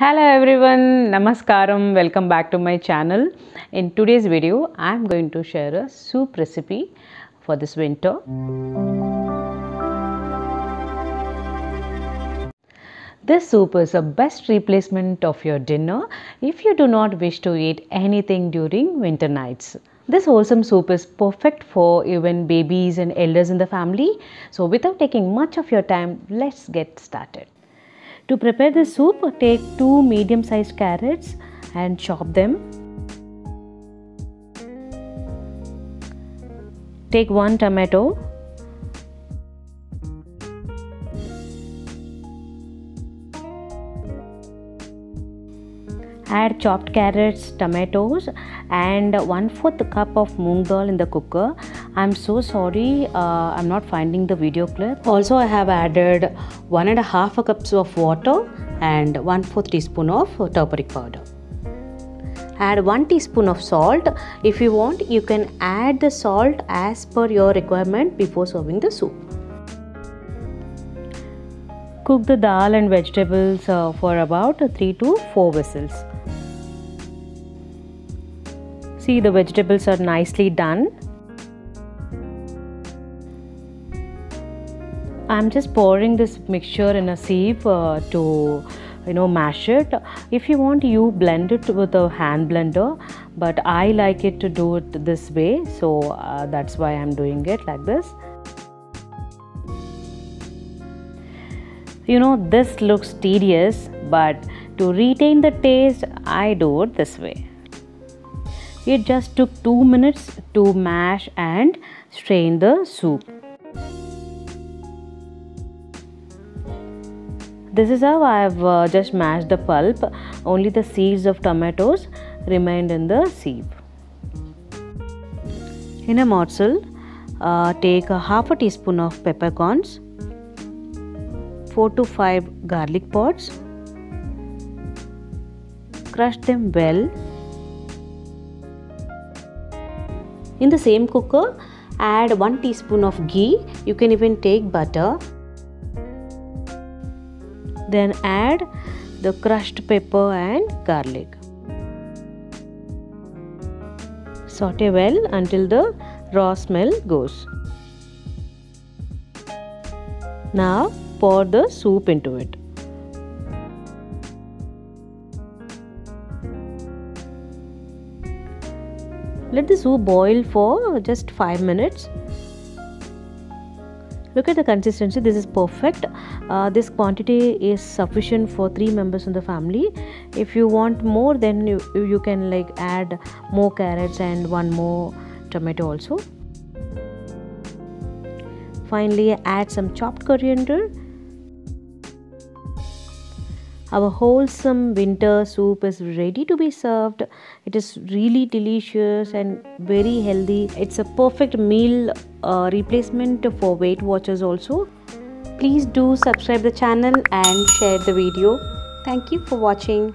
Hello everyone, Namaskaram, welcome back to my channel. In today's video, I am going to share a soup recipe for this winter. This soup is a best replacement of your dinner if you do not wish to eat anything during winter nights. This wholesome soup is perfect for even babies and elders in the family. So without taking much of your time, let's get started. To prepare this soup, take 2 medium-sized carrots and chop them. Take 1 tomato. Add chopped carrots, tomatoes and 1/4 cup of moong dal in the cooker. I'm so sorry, I'm not finding the video clip. Also, I have added 1.5 cups of water and 1/4 teaspoon of turmeric powder. Add 1 teaspoon of salt. If you want, you can add the salt as per your requirement before serving the soup. Cook the dal and vegetables for about 3 to 4 whistles. See, the vegetables are nicely done. I'm just pouring this mixture in a sieve to mash it. If you want, you blend it with a hand blender, but I like it to do it this way, so that's why I'm doing it like this. This looks tedious, but to retain the taste, I do it this way. It just took 2 minutes to mash and strain the soup. This is how I have just mashed the pulp. Only the seeds of tomatoes remained in the sieve. In a morsel, take half a teaspoon of peppercorns, 4 to 5 garlic pods. Crush them well. In the same cooker, add 1 teaspoon of ghee. You can even take butter. Then add the crushed pepper and garlic. Saute well until the raw smell goes. Now pour the soup into it. Let the soup boil for just 5 minutes. Look at the consistency. This is perfect. This quantity is sufficient for 3 members in the family. If you want more, then you can add more carrots and 1 more tomato also. Finally, add some chopped coriander. Our wholesome winter soup is ready to be served. It is really delicious and very healthy. It's a perfect meal replacement for Weight Watchers also. Please do subscribe the channel and share the video. Thank you for watching.